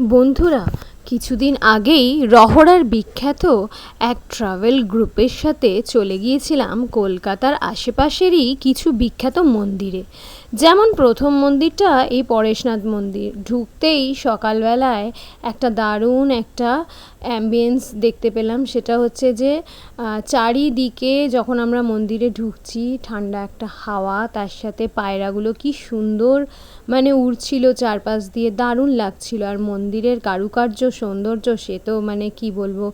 বন্ধুরা, কিছুদিন আগেই রহড়ার বিখ্যাত এক ট্রাভেল গ্রুপের সাথে চলে গিয়েছিলাম কলকাতার আশেপাশেরই কিছু বিখ্যাত মন্দিরে। যেমন প্রথম মন্দিরটা এই পরেশনাথ মন্দির। ঢুকতেই সকালবেলায় একটা দারুণ একটা অ্যাম্বিয়েন্স দেখতে পেলাম। সেটা হচ্ছে যে চারিদিকে যখন আমরা মন্দিরে ঢুকছি, ঠান্ডা একটা হাওয়া, তার সাথে পায়রাগুলো কি সুন্দর মানে উড়ছিল চারপাশ দিয়ে, দারুণ লাগছিল। আর মন্দিরের কারুকার্য সৌন্দর্য সে তো মানে কি বলবো,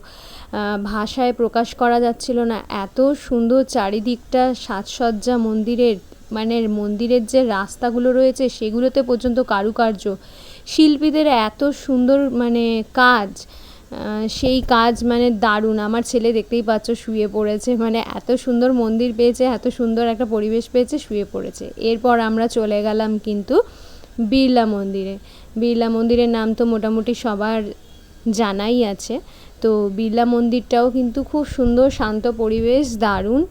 ভাষায় প্রকাশ করা যাচ্ছিল না। এত সুন্দর চারিদিকটা সাজসজ্জা মন্দিরের, মানে মন্দিরের যে রাস্তাগুলো রয়েছে সেগুলোতে পর্যন্ত কারুকার্য, শিল্পীদের এত সুন্দর মানে কাজ, সেই কাজ মানে দারুণ। আমার ছেলে দেখতেই পাচ্ছ শুয়ে পড়েছে, মানে এত সুন্দর মন্দির পেয়েছে, এত সুন্দর একটা পরিবেশ পেয়েছে, শুয়ে পড়েছে। এরপর আমরা চলে গেলাম কিন্তু বিড়লা মন্দিরে। বিড়লা মন্দিরের নাম তো মোটামুটি সবার জানাই আছে। তো বিড়লা মন্দিরটাও কিন্তু খুব সুন্দর, শান্ত পরিবেশ, দারুণ।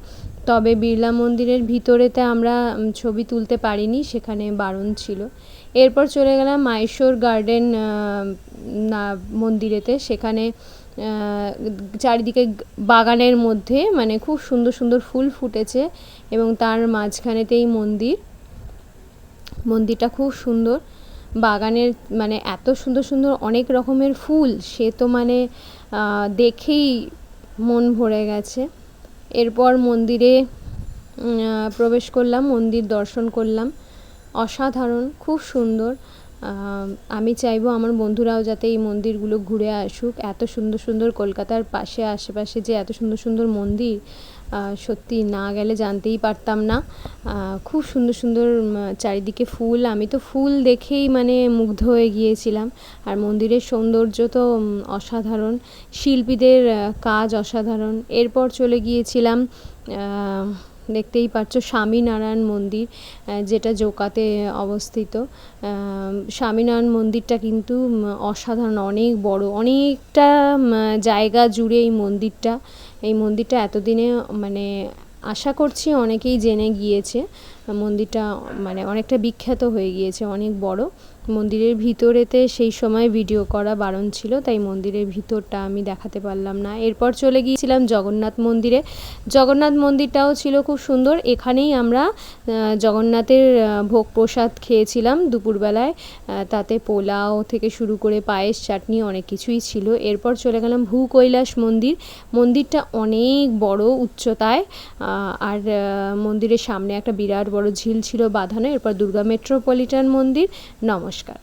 তবে বিড়লা মন্দিরের ভিতরেতে আমরা ছবি তুলতে পারিনি, সেখানে বারণ ছিল। এরপর চলে গেলাম মাইশোর গার্ডেন মন্দিরেতে। সেখানে চারিদিকে বাগানের মধ্যে মানে খুব সুন্দর সুন্দর ফুল ফুটেছে এবং তার মাঝখানেতেই মন্দিরটা খুব সুন্দর। বাগানের মানে এত সুন্দর সুন্দর অনেক রকমের ফুল, সে তো মানে দেখেই মন ভরে গেছে। এরপর মন্দিরে প্রবেশ করলাম, মন্দির দর্শন করলাম। অসাধারণ, খুব সুন্দর। আমি চাইবো আমার বন্ধুরাও যাতে এই মন্দিরগুলো ঘুরে আসুক। এত সুন্দর সুন্দর কলকাতার পাশে আশেপাশে যে এত সুন্দর সুন্দর মন্দির, সত্যি না গেলে জানতেই পারতাম না। খুব সুন্দর সুন্দর চারিদিকে ফুল, আমি তো ফুল দেখেই মানে মুগ্ধ হয়ে গিয়েছিলাম। আর মন্দিরের সৌন্দর্য তো অসাধারণ, শিল্পীদের কাজ অসাধারণ। এরপর চলে গিয়েছিলাম, দেখতেই পাচ্ছ, স্বামীনারায়ণ মন্দির, যেটা জোকাতে অবস্থিত। স্বামীনারায়ণ মন্দিরটা কিন্তু অসাধারণ, অনেক বড়, অনেকটা জায়গা জুড়ে এই মন্দিরটা এতদিনে মানে আশা করছি অনেকেই জেনে গিয়েছে। মন্দিরটা মানে অনেকটা বিখ্যাত হয়ে গিয়েছে, অনেক বড়। মন্দিরের ভিতরেতে সেই সময় ভিডিও করা বারণ ছিল, তাই মন্দিরের ভিতরটা আমি দেখাতে পারলাম না। এরপর চলে গিয়েছিলাম জগন্নাথ মন্দিরে। জগন্নাথ মন্দিরটাও ছিল খুব সুন্দর। এখানেই আমরা জগন্নাথের ভোগ প্রসাদ খেয়েছিলাম দুপুরবেলায়। তাতে পোলাও থেকে শুরু করে পায়েস, চাটনি অনেক কিছুই ছিল। এরপর চলে গেলাম ভূকৈলাস মন্দিরটা অনেক বড় উচ্চতায়। আর মন্দিরের সামনে একটা বিরাট বড় ঝিল ছিল বাঁধানো। এরপর দুর্গা মেট্রোপলিটন মন্দির। নমস্কার।